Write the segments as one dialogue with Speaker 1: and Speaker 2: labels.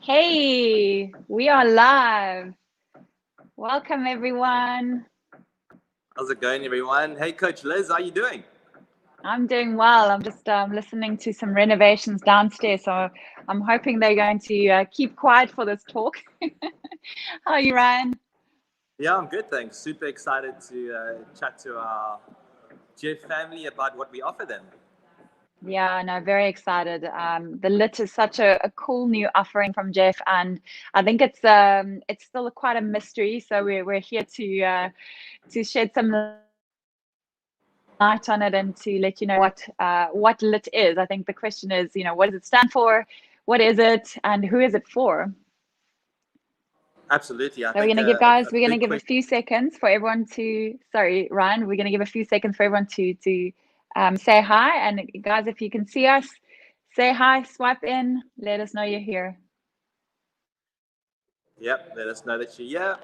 Speaker 1: Hey, we are live. Welcome, everyone.
Speaker 2: How's it going, everyone? Hey, Coach Liz, how are you doing?
Speaker 1: I'm doing well. I'm just listening to some renovations downstairs, so I'm hoping they're going to keep quiet for this talk. How are you, Ryan?
Speaker 2: Yeah, I'm good, thanks. Super excited to chat to our Jeff family about what we offer them.
Speaker 1: Yeah, no, very excited. The LIIT is such a cool new offering from Jeff, and I think it's still quite a mystery. So we're here to shed some light on it and to let you know what LIIT is. I think the question is, what does it stand for? What is it, and who is it for?
Speaker 2: Absolutely. I
Speaker 1: So
Speaker 2: think
Speaker 1: we're gonna
Speaker 2: big
Speaker 1: give a
Speaker 2: question.
Speaker 1: few seconds for everyone to. Sorry, Ryan, we're gonna give a few seconds for everyone to say hi. And guys, if you can see us, say hi, swipe in, let us know you're here.
Speaker 2: Yep, let us know that you're here.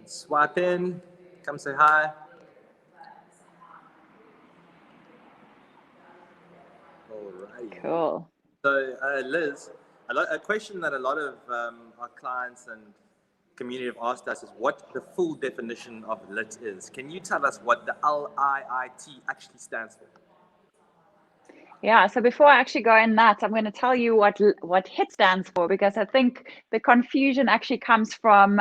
Speaker 2: Swipe in, come say hi. Alrighty.
Speaker 1: Cool.
Speaker 2: So, Liz, a question that a lot of our clients and community have asked us is what the full definition of LIT is. Can you tell us what the LIIT actually stands for?
Speaker 1: Yeah, so before I actually go in that, I'm going to tell you what HIT stands for, because I think the confusion actually comes from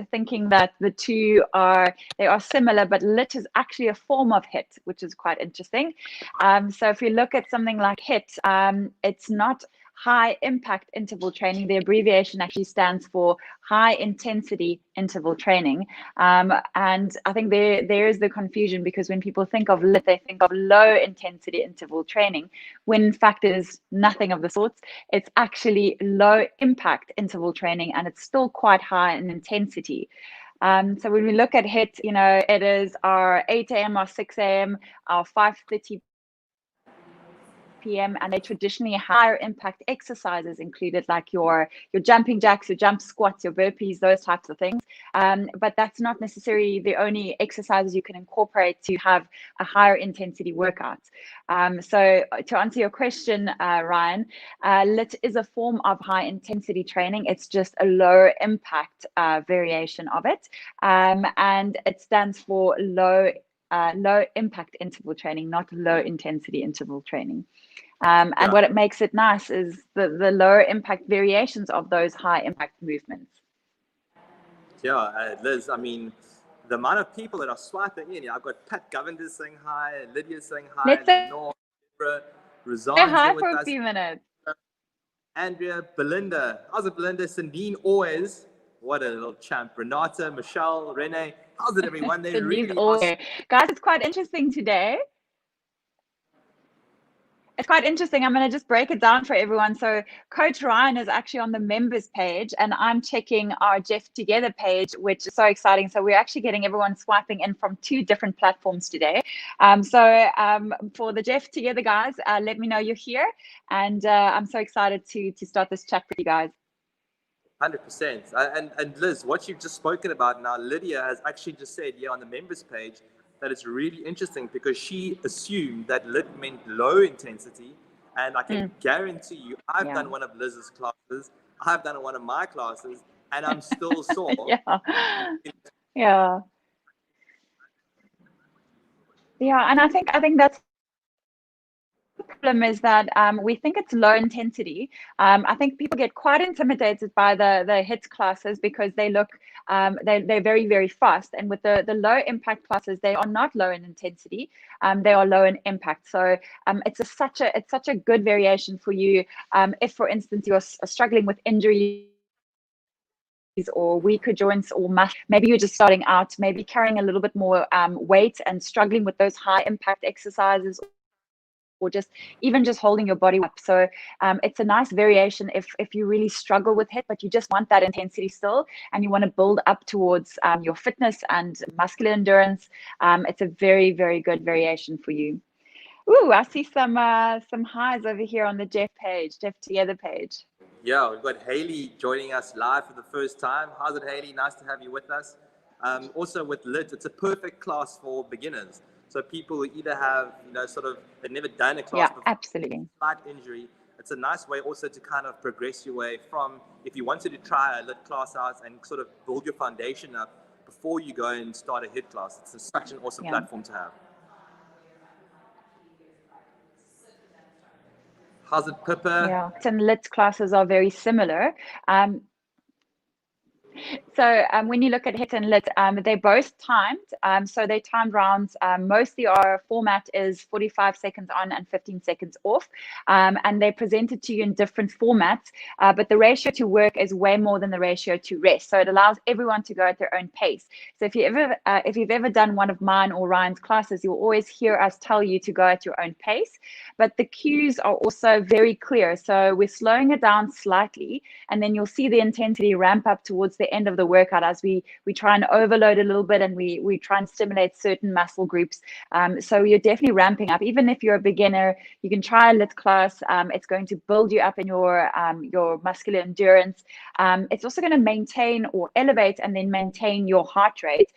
Speaker 1: thinking that the two are similar, but LIT is actually a form of HIT, which is quite interesting. So if you look at something like HIT, it's not high impact interval training. The abbreviation actually stands for high intensity interval training. And I think there is the confusion, because when people think of LIIT, they think of low intensity interval training, when in fact it is nothing of the sorts. It's actually low impact interval training, and it's still quite high in intensity. So when we look at HIT, it is our 8 a.m., our 6 a.m., our 5:30 p.m. and they traditionally higher impact exercises included, like your jumping jacks, your jump squats, your burpees, those types of things. But that's not necessarily the only exercises you can incorporate to have a higher intensity workout. So to answer your question, Ryan, LIIT is a form of high intensity training. It's just a lower impact variation of it, and it stands for low impact interval training, not low intensity interval training. And what it makes it nice is the lower impact variations of those high impact movements.
Speaker 2: Yeah, Liz, I mean, the amount of people that are swiping in, I've got Pat Govender saying hi, Lydia saying hi,
Speaker 1: Let's say
Speaker 2: Lenore, Deborah, Razan's
Speaker 1: hi
Speaker 2: here
Speaker 1: for
Speaker 2: with
Speaker 1: a
Speaker 2: us,
Speaker 1: few minutes.
Speaker 2: Andrea, Belinda. How's it, Belinda? Sandine, always. What a little champ. Renata, Michelle, Renee. How's it, everyone? They
Speaker 1: Denise,
Speaker 2: really are.
Speaker 1: guys, it's quite interesting today. It's quite interesting. I'm going to just break it down for everyone. So Coach Ryan is actually on the members page, and I'm checking our Jeff Together page, which is so exciting. So we're actually getting everyone swiping in from two different platforms today. For the Jeff Together guys, let me know you're here. And I'm so excited to start this chat with you guys.
Speaker 2: 100%. And Liz, what you've just spoken about now, Lydia has actually just said here on the members page that it's really interesting, because she assumed that LIIT meant low intensity. And I can guarantee you, I've done one of Liz's classes, I've done one of my classes, and I'm still sore.
Speaker 1: Yeah. And I think that's problem is that we think it's low intensity. I think people get quite intimidated by the HIIT classes, because they look they're very, very fast, and with the low impact classes, they are not low in intensity, they are low in impact. So it's such a good variation for you if, for instance, you're struggling with injuries or weaker joints, or maybe you're just starting out, maybe carrying a little bit more weight and struggling with those high impact exercises, or even just holding your body up. So it's a nice variation if you really struggle with HIIT, but you just want that intensity still, and you want to build up towards your fitness and muscular endurance. It's a very, very good variation for you. Ooh, I see some highs over here on the Jeff Together page.
Speaker 2: Yeah, we've got Haley joining us live for the first time. How's it, Haley? Nice to have you with us. Also with LIIT, it's a perfect class for beginners. So people who either have, they've never done a class before,
Speaker 1: absolutely,
Speaker 2: slight injury, it's a nice way also to kind of progress your way from, if you wanted to try a LIIT class out and sort of build your foundation up before you go and start a HIIT class. It's such an awesome platform to have. How's it, Pippa?
Speaker 1: Yeah, and LIIT classes are very similar. So when you look at HIIT and LIIT, they're both timed. So they timed rounds. Mostly our format is 45 seconds on and 15 seconds off. And they're presented to you in different formats. But the ratio to work is way more than the ratio to rest. So it allows everyone to go at their own pace. So if you've ever done one of mine or Ryan's classes, you'll always hear us tell you to go at your own pace. But the cues are also very clear. So we're slowing it down slightly, and then you'll see the intensity ramp up towards the end of the workout as we try and overload a little bit, and we try and stimulate certain muscle groups. So you're definitely ramping up. Even if you're a beginner, you can try a LIIT class. It's going to build you up in your muscular endurance. It's also going to maintain or elevate and then maintain your heart rate,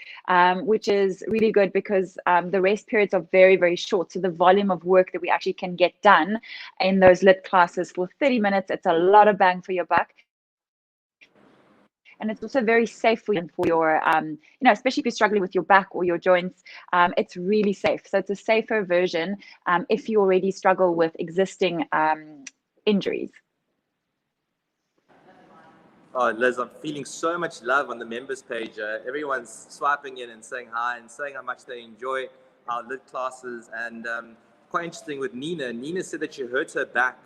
Speaker 1: which is really good because the rest periods are very, very short. So the volume of work that we actually can get done in those LIIT classes for 30 minutes, it's a lot of bang for your buck. And it's also very safe for your, especially if you're struggling with your back or your joints, it's really safe. So it's a safer version if you already struggle with existing injuries.
Speaker 2: Oh, Liz, I'm feeling so much love on the members page. Everyone's swiping in and saying hi and saying how much they enjoy our LIIT classes. And quite interesting with Nina. Nina said that she hurt her back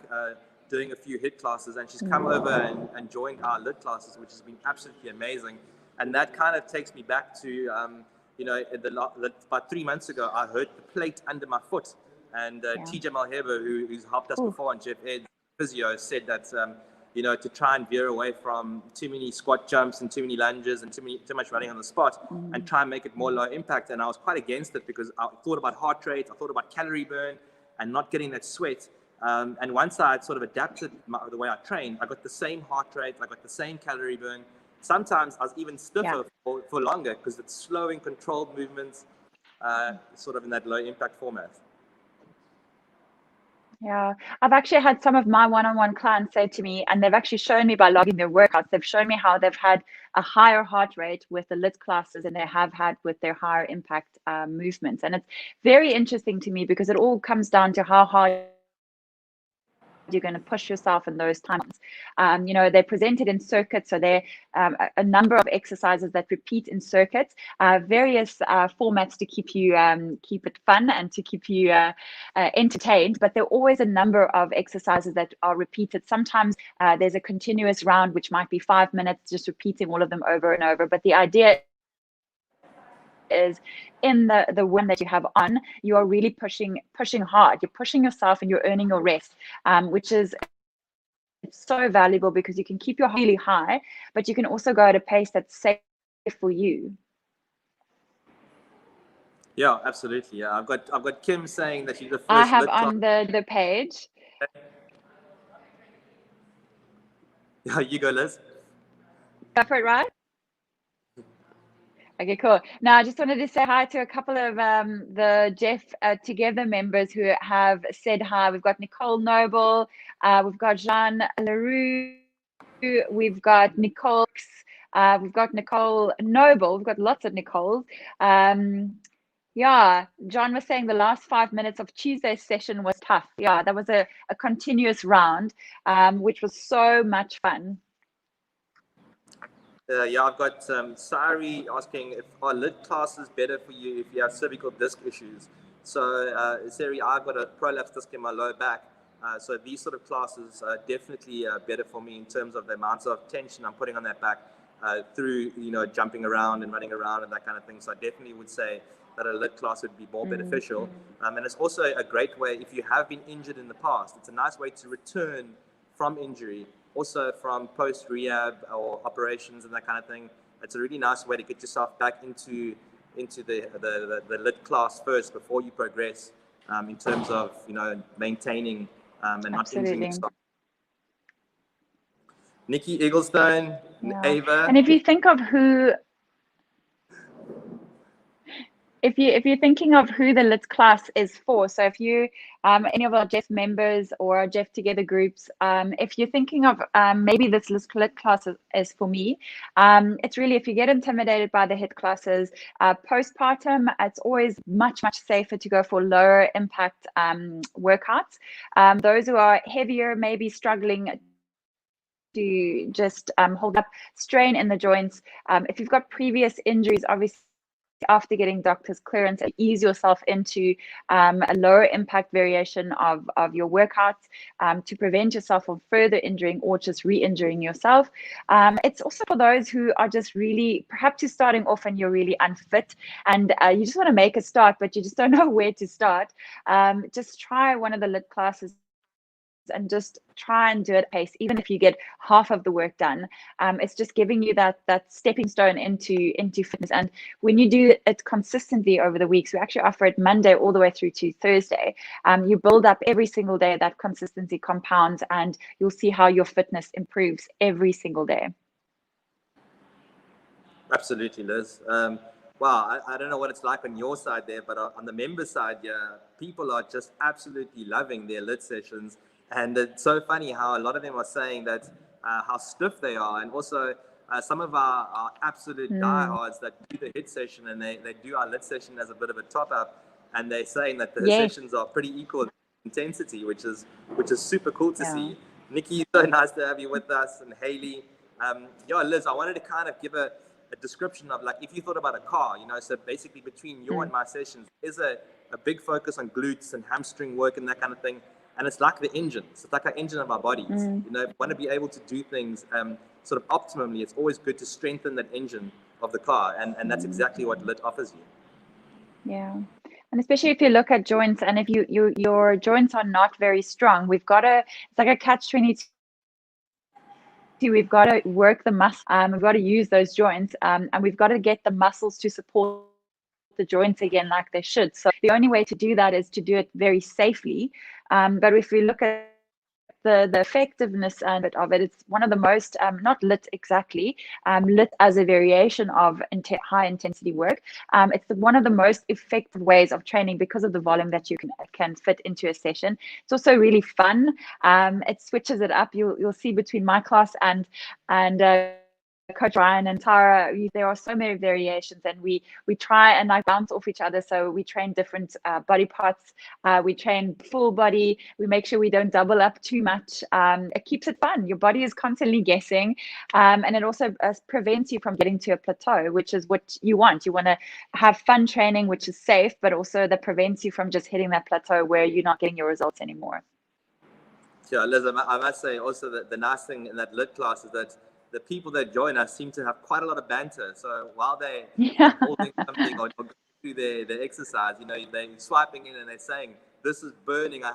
Speaker 2: doing a few HIIT classes, and she's come over and joined our LIIT classes, which has been absolutely amazing. And that kind of takes me back to, about 3 months ago, I hurt the plate under my foot. And TJ Malheba, who's helped us before on Jeff Ed's physio, said that, to try and veer away from too many squat jumps and too many lunges and too much running on the spot and try and make it more low impact. And I was quite against it because I thought about heart rate, I thought about calorie burn and not getting that sweat. And once I had sort of adapted the way I trained, I got the same heart rate, I got the same calorie burn. Sometimes I was even stiffer for longer because it's slowing, controlled movements, sort of in that low impact format.
Speaker 1: Yeah, I've actually had some of my one-on-one clients say to me, and they've actually shown me by logging their workouts, they've shown me how they've had a higher heart rate with the LIIT classes than they have had with their higher impact movements. And it's very interesting to me because it all comes down to how hard you're going to push yourself in those times. They're presented in circuits, so they're a number of exercises that repeat in circuits, various formats to keep it fun and to keep you entertained. But there are always a number of exercises that are repeated. Sometimes there's a continuous round, which might be 5 minutes, just repeating all of them over and over. But the idea is in the one that you have on, you are really pushing hard. You're pushing yourself and you're earning your rest, which is so valuable because you can keep your heart really high, but you can also go at a pace that's safe for you.
Speaker 2: Yeah, absolutely. Yeah, I've got Kim saying that she's the first.
Speaker 1: I have on the page.
Speaker 2: Yeah, you go, Liz.
Speaker 1: Go for it, right? Okay, cool. Now, I just wanted to say hi to a couple of the Jeff Together members who have said hi. We've got Nicole Noble, we've got Jean Leroux, we've got Nicole, we've got Nicole Noble, we've got lots of Nicoles. Yeah, John was saying the last 5 minutes of Tuesday's session was tough. Yeah, that was a continuous round, which was so much fun.
Speaker 2: Yeah, I've got Sari asking if are LIIT classes better for you if you have cervical disc issues. So, Sari, I've got a prolapse disc in my lower back. So these sort of classes are definitely better for me in terms of the amounts of tension I'm putting on that back through, jumping around and running around and that kind of thing. So I definitely would say that a LIIT class would be more beneficial. And it's also a great way, if you have been injured in the past, it's a nice way to return from injury. Also from post-rehab or operations and that kind of thing, it's a really nice way to get yourself back into the LIIT class first before you progress in terms of maintaining and not injuring yourself. Nikki Egglestone, Ava.
Speaker 1: And if you think of who if you're thinking of who the LIIT class is for, so if you any of our Jeff members or our Jeff Together groups, if you're thinking of maybe this LIIT class is for me, it's really, if you get intimidated by the HIIT classes, postpartum, it's always much safer to go for lower impact workouts. Those who are heavier, maybe struggling to just hold up, strain in the joints. If you've got previous injuries, obviously after getting doctor's clearance, ease yourself into a lower impact variation of your workouts to prevent yourself from further injuring or just re-injuring yourself. It's also for those who are just really, perhaps you're starting off and you're really unfit and you just want to make a start, but you just don't know where to start. Just try one of the LIIT classes and just try and do it at pace, even if you get half of the work done. It's just giving you that stepping stone into fitness. And when you do it consistently over the weeks, we actually offer it Monday all the way through to Thursday. You build up every single day, that consistency compounds, and you'll see how your fitness improves every single day.
Speaker 2: Absolutely, Liz. Wow, I don't know what it's like on your side there, but on the member side, yeah, people are just absolutely loving their LIIT sessions. And it's so funny how a lot of them are saying that how stiff they are. And also some of our absolute diehards that do the HIIT session and they do our LIIT session as a bit of a top up. And they're saying that the sessions are pretty equal in intensity, which is super cool to see. Nikki, so nice to have you with us. And Haley. Yeah, Liz, I wanted to kind of give a description of, like, if you thought about a car, you know, so basically between your and my sessions is a big focus on glutes and hamstring work and that kind of thing. And it's like the engine. It's like our engine of our bodies. You know, if you want to be able to do things sort of optimally, it's always good to strengthen that engine of the car. And that's exactly what LIIT offers you.
Speaker 1: Yeah. And especially if you look at joints, and if your joints are not very strong, it's like a catch-22. We've got to work the muscle, we've got to use those joints, and we've got to get the muscles to support the joints again like they should. So the only way to do that is to do it very safely. But if we look at the effectiveness of it, it's one of the most, not LIIT exactly, LIIT as a variation of high intensity work. It's one of the most effective ways of training because of the volume that you can fit into a session. It's also really fun. It switches it up. You'll see between my class and Coach Ryan and Tara, there are so many variations, and we try and like bounce off each other. So we train different body parts. We train full body. We make sure we don't double up too much. It keeps it fun. Your body is constantly guessing, and it also prevents you from getting to a plateau, which is what you want. You want to have fun training, which is safe, but also that prevents you from just hitting that plateau where you're not getting your results anymore.
Speaker 2: Yeah, Liz, I must say also that the nice thing in that LIIT class is that the people that join us seem to have quite a lot of banter. So while they're holding something or going through their exercise, you know, they're swiping in and they're saying, "This is burning." I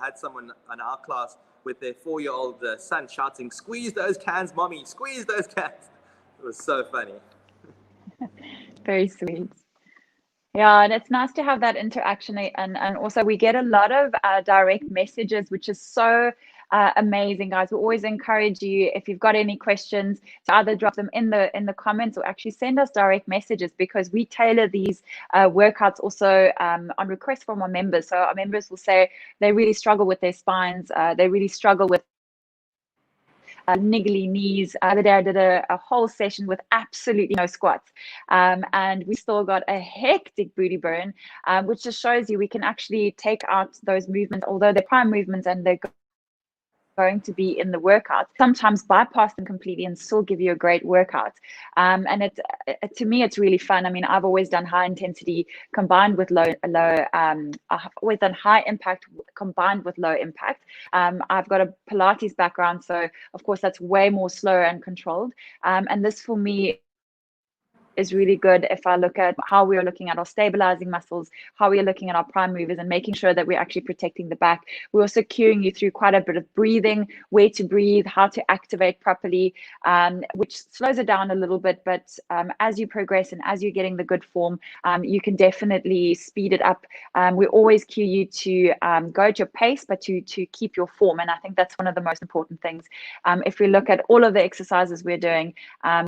Speaker 2: had someone in our class with their 4-year-old son shouting, "Squeeze those cans, mommy, squeeze those cans." It was so funny.
Speaker 1: Very sweet. Yeah, and it's nice to have that interaction, and also we get a lot of direct messages, which is so amazing, guys. We always encourage you, if you've got any questions, to either drop them in the comments or actually send us direct messages, because we tailor these workouts also on request from our members. So our members will say they really struggle with their spines, they really struggle with niggly knees. The other day I did a whole session with absolutely no squats, and we still got a hectic booty burn, which just shows you we can actually take out those movements, although they're prime movements and they're going to be in the workout, sometimes bypass them completely and still give you a great workout. And to me, it's really fun. I mean, I've always done high intensity combined with low. I've always done high impact combined with low impact. I've got a Pilates background, so of course that's way more slower and controlled. And this for me is really good if I look at how we are looking at our stabilizing muscles, how we are looking at our prime movers, and making sure that we're actually protecting the back. We're also cueing you through quite a bit of breathing, where to breathe, how to activate properly, which slows it down a little bit. But as you progress and as you're getting the good form, you can definitely speed it up. We always cue you to go at your pace, but to keep your form. And I think that's one of the most important things. If we look at all of the exercises we're doing,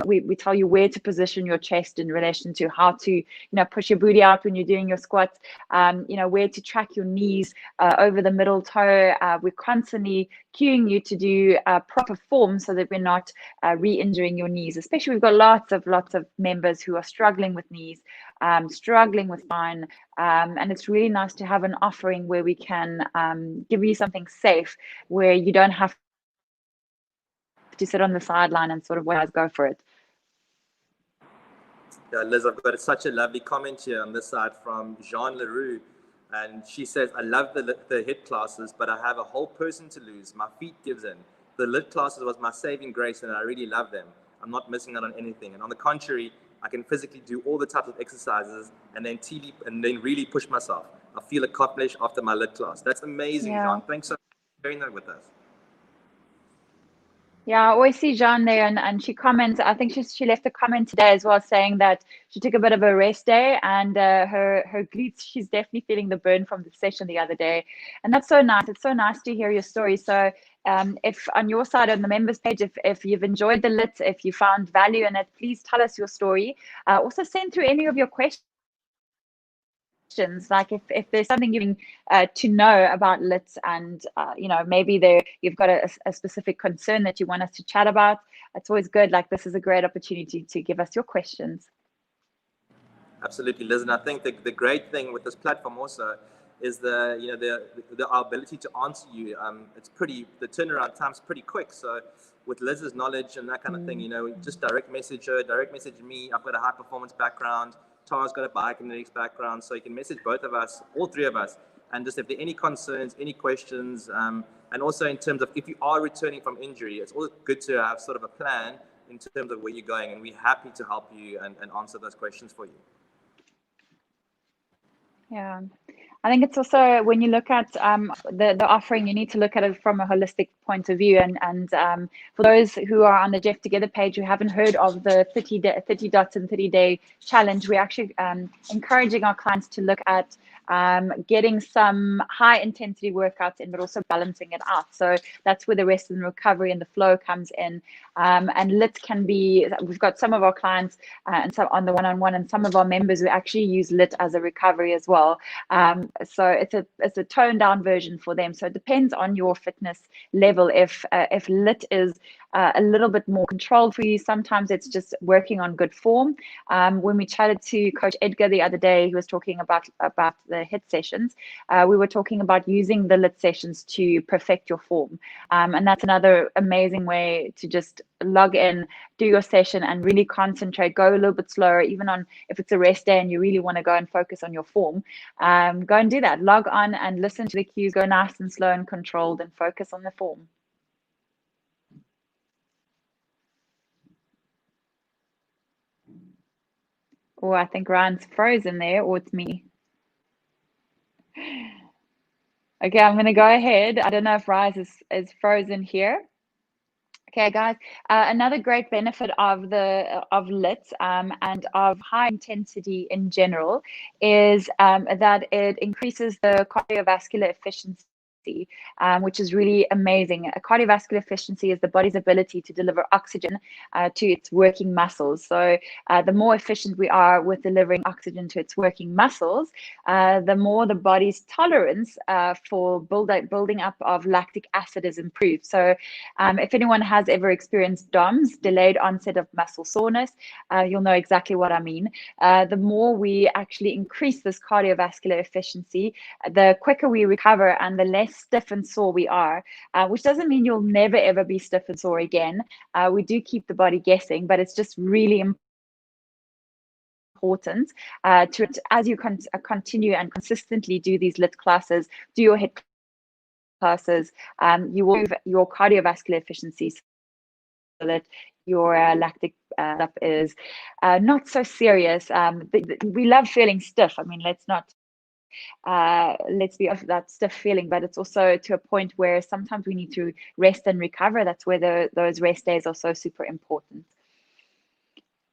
Speaker 1: we tell you where to position your chest test in relation to how to, push your booty out when you're doing your squats, where to track your knees over the middle toe. We're constantly cueing you to do proper form so that we're not re-injuring your knees. Especially, we've got lots of members who are struggling with knees, struggling with spine, and it's really nice to have an offering where we can give you something safe, where you don't have to sit on the sideline and sort of go for it.
Speaker 2: Yeah, Liz, I've got such a lovely comment here on this side from Jean Leroux. And she says, I love the HIIT classes, but I have a whole person to lose. My feet gives in. The LIIT classes was my saving grace, and I really love them. I'm not missing out on anything. And on the contrary, I can physically do all the types of exercises and then really push myself. I feel accomplished after my LIIT class. That's amazing, Jean. Thanks so much for sharing that with us.
Speaker 1: Yeah, I always see Jean there, and she comments. I think she left a comment today as well, saying that she took a bit of a rest day, and her glutes, she's definitely feeling the burn from the session the other day, and that's so nice. It's so nice to hear your story. So if on your side on the members page, if you've enjoyed the LIIT, if you found value in it, please tell us your story. Also send through any of your questions. Like if there's something you to know about LIIT, and maybe you've got a specific concern that you want us to chat about, it's always good. Like, this is a great opportunity to give us your questions.
Speaker 2: Absolutely, Liz. And I think the great thing with this platform also is the ability to answer you. The turnaround time's pretty quick. So with Liz's knowledge and that kind of thing, just direct message her, direct message me. I've got a high performance background. Tara's got a biokinetics background, so you can message both of us, all three of us, and just if there are any concerns, any questions, and also in terms of if you are returning from injury, it's always good to have sort of a plan in terms of where you're going, and we're happy to help you and answer those questions for you.
Speaker 1: Yeah. I think it's also, when you look at the offering, you need to look at it from a holistic point of view. And for those who are on the Jeff Together page who haven't heard of the 30 dots and 30-day challenge, we're actually encouraging our clients to look at getting some high intensity workouts in, but also balancing it out. So that's where the rest and recovery and the flow comes in. And LIIT can be, we've got some of our clients and some on the one-on-one, and some of our members who actually use LIIT as a recovery as well. So it's a toned down version for them. So it depends on your fitness level. If LIIT is a little bit more controlled for you, sometimes it's just working on good form. When we chatted to Coach Edgar the other day, he was talking about the HIIT sessions. We were talking about using the LIIT sessions to perfect your form. And that's another amazing way to just log in, do your session, and really concentrate, go a little bit slower, even on if it's a rest day and you really want to go and focus on your form. Go and do that. Log on and listen to the cues, go nice and slow and controlled, and focus on the form. Oh, I think Ryan's frozen there, or it's me. Okay, I'm going to go ahead. I don't know if Ryan is frozen here. Okay, guys, another great benefit of LIIT and of high intensity in general is that it increases the cardiovascular efficiency, which is really amazing. Cardiovascular efficiency is the body's ability to deliver oxygen to its working muscles. So the more efficient we are with delivering oxygen to its working muscles, the more the body's tolerance for building up of lactic acid is improved. So if anyone has ever experienced DOMS, delayed onset of muscle soreness, you'll know exactly what I mean. The more we actually increase this cardiovascular efficiency, the quicker we recover and the less stiff and sore we are, which doesn't mean you'll never ever be stiff and sore again. We do keep the body guessing, but it's just really important to, as you continue and consistently do these LIIT classes, do your HIIT classes, you will improve your cardiovascular efficiency so that your lactic stuff is not so serious. We love feeling stiff. I mean, let's be off that stiff feeling, but it's also to a point where sometimes we need to rest and recover. That's where those rest days are so super important.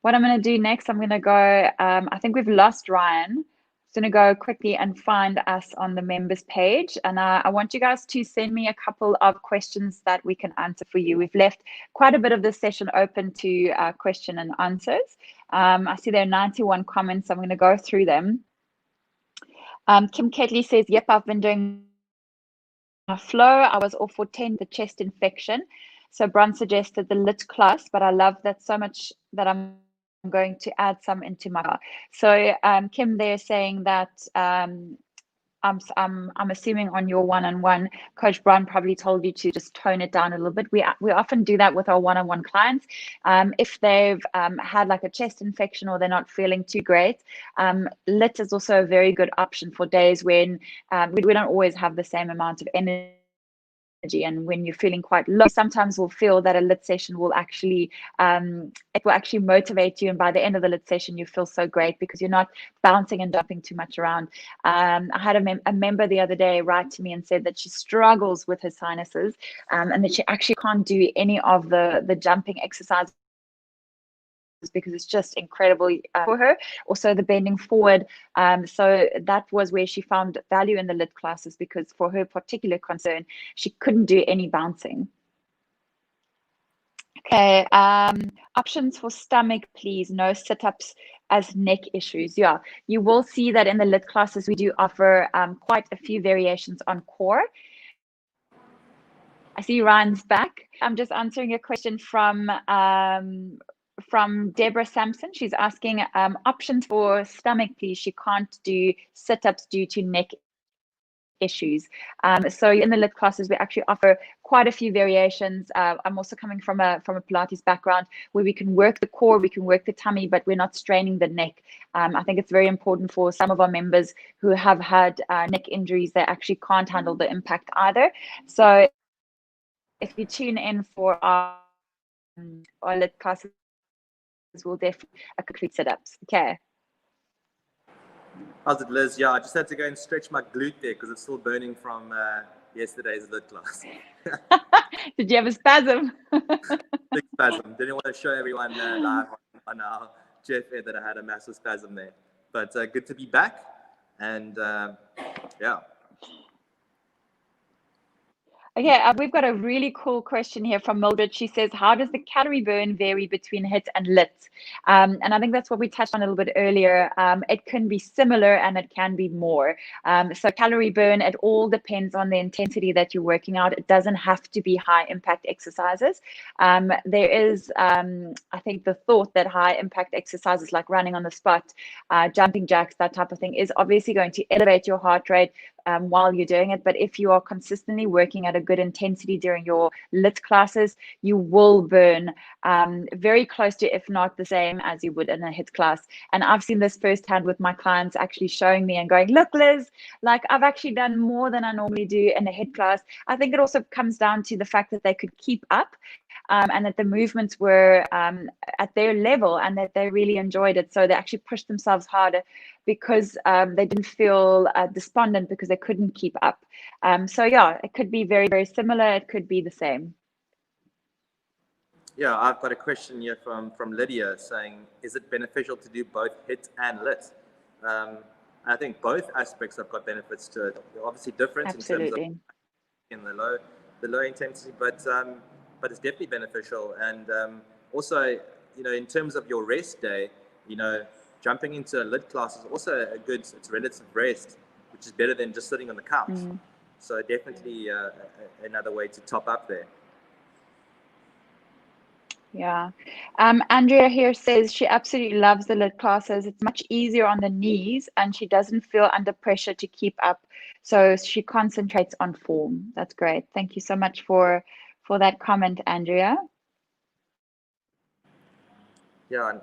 Speaker 1: What I'm going to do next, I'm going to go, I think we've lost Ryan. Just going to go quickly and find us on the members page. And I want you guys to send me a couple of questions that we can answer for you. We've left quite a bit of this session open to question and answers. I see there are 91 comments. So I'm going to go through them. Kim Ketley says, yep, I've been doing a flow. I was off for 10, the chest infection. So Bron suggested the LIIT class, but I love that so much that I'm going to add some into my car. So Kim, they're saying that I'm assuming on your one-on-one, Coach Brown probably told you to just tone it down a little bit. We often do that with our one-on-one clients. If they've had like a chest infection or they're not feeling too great, LIIT is also a very good option for days when we don't always have the same amount of energy. And when you're feeling quite low, sometimes we'll feel that a LIIT session will actually it will actually motivate you, and by the end of the LIIT session you feel so great because you're not bouncing and jumping too much around. I had a member the other day write to me and said that she struggles with her sinuses and that she actually can't do any of the jumping exercises because it's just incredible for her. Also the bending forward, so that was where she found value in the LIIT classes, because for her particular concern she couldn't do any bouncing. Okay, options for stomach, please. No sit-ups as neck issues. Yeah, you will see that in the LIIT classes we do offer quite a few variations on core. I see Ryan's back. I'm just answering a question from Deborah Sampson. She's asking options for stomach, please. She can't do sit-ups due to neck issues. So in the LIIT classes, we actually offer quite a few variations. I'm also coming from a Pilates background where we can work the core, we can work the tummy, but we're not straining the neck. I think it's very important for some of our members who have had neck injuries. They actually can't handle the impact either. So if you tune in for our LIIT classes, we'll definitely complete sit-ups. Okay.
Speaker 2: How's it, Liz? Yeah, I just had to go and stretch my glute there because it's still burning from yesterday's LIIT class.
Speaker 1: Did you have a spasm?
Speaker 2: Big spasm. Didn't want to show everyone live on our GFA that I had a massive spasm there. But good to be back. And yeah.
Speaker 1: Okay, we've got a really cool question here from Mildred. She says, how does the calorie burn vary between HIIT and LIIT? And I think that's what we touched on a little bit earlier. It can be similar and it can be more. So calorie burn, it all depends on the intensity that you're working out. It doesn't have to be high impact exercises. There is, I think, the thought that high impact exercises like running on the spot, jumping jacks, that type of thing is obviously going to elevate your heart rate while you're doing it. But if you are consistently working at a good intensity during your LIIT classes, you will burn very close to, if not the same as you would in a HIIT class. And I've seen this firsthand with my clients actually showing me and going, look, Liz, like I've actually done more than I normally do in a HIIT class. I think it also comes down to the fact that they could keep up and that the movements were at their level and that they really enjoyed it. So they actually pushed themselves harder because they didn't feel despondent because they couldn't keep up. So yeah, it could be very, very similar. It could be the same.
Speaker 2: Yeah, I've got a question here from Lydia saying, is it beneficial to do both HIIT and LIIT? I think both aspects have got benefits to it. They're obviously different in terms of in the low intensity, but it's definitely beneficial. And also, you know, in terms of your rest day, you know, jumping into a LIIT class is also a good, it's relative rest, which is better than just sitting on the couch. So definitely another way to top up there.
Speaker 1: Yeah. Andrea here says she absolutely loves the LIIT classes. It's much easier on the knees and she doesn't feel under pressure to keep up. So she concentrates on form. That's great. Thank you so much for that comment, Andrea.
Speaker 2: Yeah. And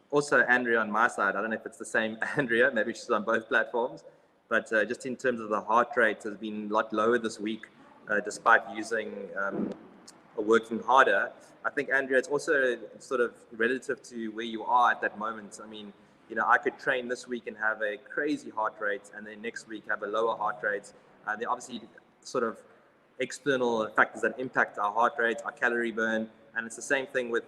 Speaker 2: also Andrea on my side, I don't know if it's the same Andrea, maybe she's on both platforms, but just in terms of the heart rate has been a lot lower this week, despite using or working harder. I think, Andrea, it's also sort of relative to where you are at that moment. I mean, you know, I could train this week and have a crazy heart rate, and then next week have a lower heart rate. There are obviously sort of external factors that impact our heart rate, our calorie burn, and it's the same thing with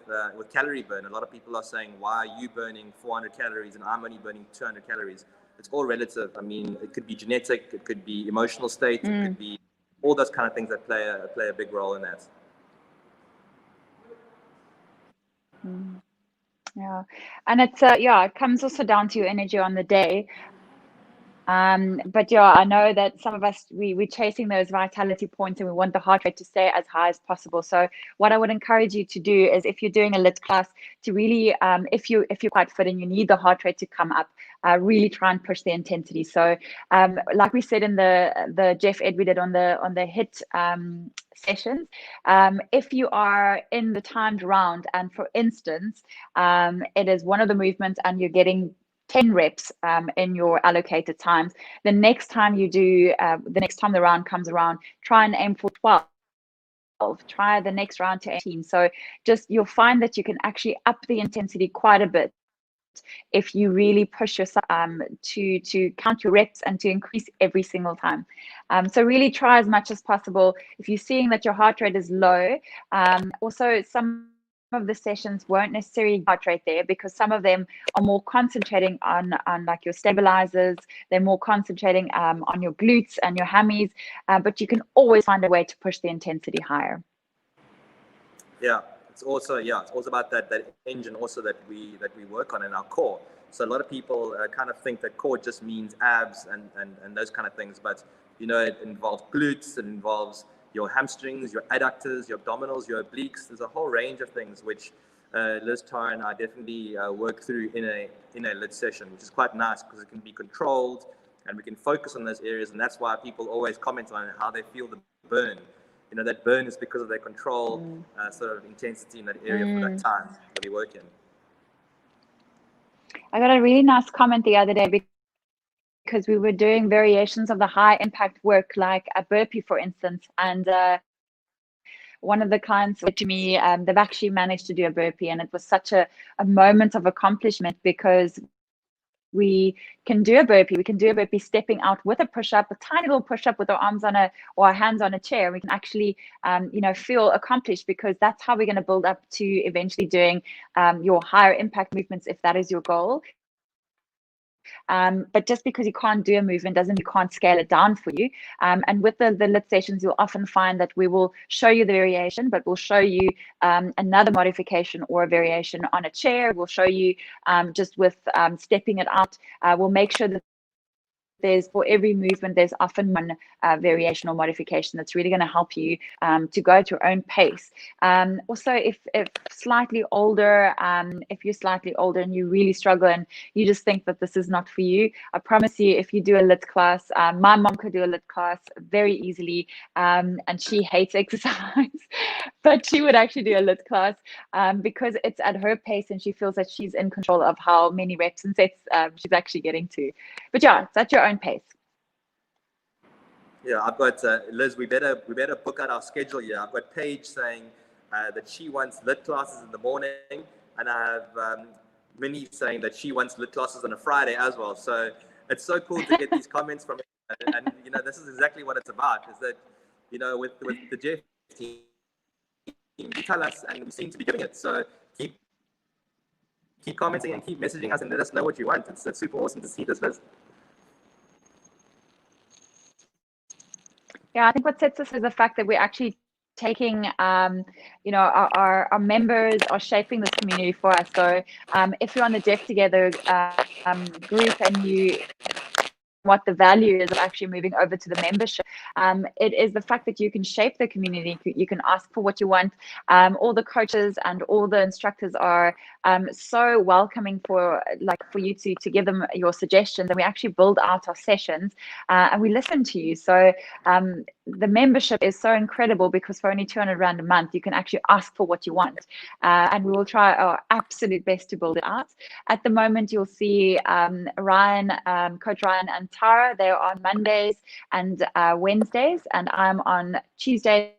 Speaker 2: calorie burn. A lot of people are saying, why are you burning 400 calories and I'm only burning 200 calories? it's all relative. I mean, it could be genetic, it could be emotional state, it could be all those kind of things that play a big role in that.
Speaker 1: Yeah, and it's yeah, it comes also down to your energy on the day. But yeah, I know that some of us, we're chasing those vitality points and we want the heart rate to stay as high as possible. So what I would encourage you to do is, if you're doing a LIIT class, to really, if you're quite fit and you need the heart rate to come up, really try and push the intensity. So like we said in the Jeff Ed we did on the HIIT sessions, if you are in the timed round, and for instance, it is one of the movements and you're getting 10 reps in your allocated times, the next time you do, the next time the round comes around, try and aim for 12. Try the next round to 18. So just, you'll find that you can actually up the intensity quite a bit if you really push yourself to count your reps and to increase every single time. So really try as much as possible. If you're seeing that your heart rate is low, also some of the sessions won't necessarily heart rate there, because some of them are more concentrating on like your stabilizers. They're more concentrating on your glutes and your hammies, but you can always find a way to push the intensity higher.
Speaker 2: Yeah, it's also about that engine also that we work on in our core. So a lot of people kind of think that core just means abs and those kind of things, but you know, it involves glutes, it involves your hamstrings, your adductors, your abdominals, your obliques. There's a whole range of things which Liz, Tara, and I definitely work through in a LIIT session, which is quite nice because it can be controlled and we can focus on those areas. And that's why people always comment on how they feel the burn. You know, that burn is because of their control sort of intensity in that area for that time that we work in.
Speaker 1: I got a really nice comment the other day because we were doing variations of the high impact work, like a burpee, for instance. And one of the clients said to me, they've actually managed to do a burpee, and it was such a moment of accomplishment, because we can do a burpee. We can do a burpee stepping out with a push-up, a tiny little push-up with our arms on or our hands on a chair. We can actually, you know, feel accomplished, because that's how we're going to build up to eventually doing your higher impact movements, if that is your goal. But just because you can't do a movement doesn't mean you can't scale it down for you. And with the LIIT sessions, you'll often find that we will show you the variation, but we'll show you another modification or a variation on a chair. We'll show you just with stepping it out. We'll make sure that there's, for every movement, there's often one variation or modification that's really going to help you to go at your own pace. Also, if slightly older, if you're slightly older and you really struggle and you just think that this is not for you, I promise you, if you do a LIIT class, my mom could do a LIIT class very easily, and she hates exercise, but she would actually do a LIIT class because it's at her pace and she feels that she's in control of how many reps and sets she's actually getting to. But yeah, it's at your own pace.
Speaker 2: Yeah, I've got Liz. We better book out our schedule here. I've got Paige saying that she wants LIIT classes in the morning, and I have Minnie saying that she wants LIIT classes on a Friday as well. So it's so cool to get these comments from everyone. And you know, this is exactly what it's about. Is that, you know, with the Jeff team, you tell us, and we seem to be giving it. So keep commenting and keep messaging us and let us know what you want. It's super awesome to see this, Liz.
Speaker 1: Yeah, I think what sets us is the fact that we're actually taking, you know, our members are shaping this community for us. So if you're on the Jeff Together group and you what the value is of actually moving over to the membership, it is the fact that you can shape the community. You can ask for what you want. All the coaches and all the instructors are so welcoming for you to give them your suggestions, and we actually build out our sessions and we listen to you. So the membership is so incredible because for only 200 Rand a month, you can actually ask for what you want, and we will try our absolute best to build it out. At the moment, you'll see Ryan, Coach Ryan and Tara, they're on Mondays and Wednesdays, and I'm on Tuesdays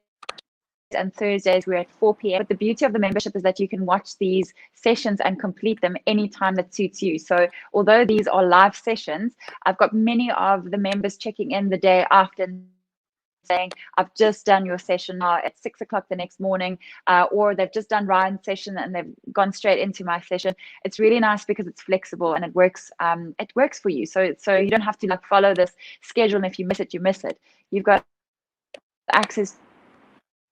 Speaker 1: and Thursdays. We're at 4 p.m. But the beauty of the membership is that you can watch these sessions and complete them anytime that suits you. So although these are live sessions, I've got many of the members checking in the day after, saying, I've just done your session now at 6 o'clock the next morning, or they've just done Ryan's session and they've gone straight into my session. It's really nice because it's flexible and it works for you. So you don't have to like follow this schedule, and if you miss it, you miss it. You've got access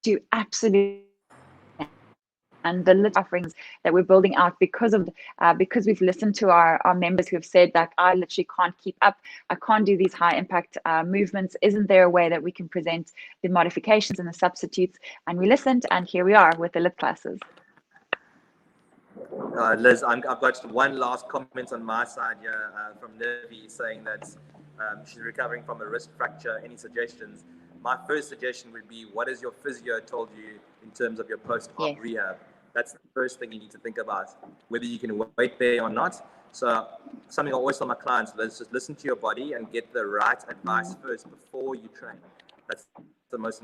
Speaker 1: to absolutely and the LIIT offerings that we're building out because we've listened to our members who have said that I literally can't keep up. I can't do these high impact movements. Isn't there a way that we can present the modifications and the substitutes? And we listened, and here we are with the LIIT classes.
Speaker 2: Liz, I've got one last comment on my side here from Nivi saying that she's recovering from a wrist fracture. Any suggestions? My first suggestion would be, what has your physio told you in terms of your post-op rehab? That's the first thing you need to think about, whether you can wait there or not. So something I always tell my clients, let's just listen to your body and get the right advice first before you train. That's the most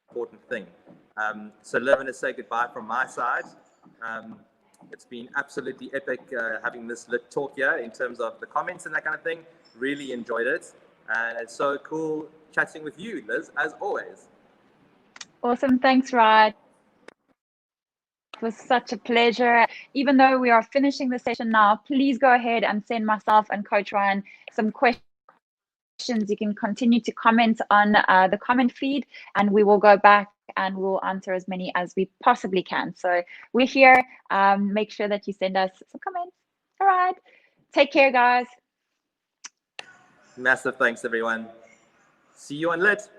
Speaker 2: important thing. So Liv, I'm going to say goodbye from my side. It's been absolutely epic having this LIIT talk here in terms of the comments and that kind of thing. Really enjoyed it. And it's so cool chatting with you, Liz, as always.
Speaker 1: Awesome. Thanks, Ryan. It was such a pleasure. Even though we are finishing the session now, please go ahead and send myself and Coach Ryan some questions. You can continue to comment on the comment feed, and we will go back and we'll answer as many as we possibly can. So we're here. Make sure that you send us some comments. All right. Take care, guys.
Speaker 2: Massive thanks, everyone. See you on LIIT.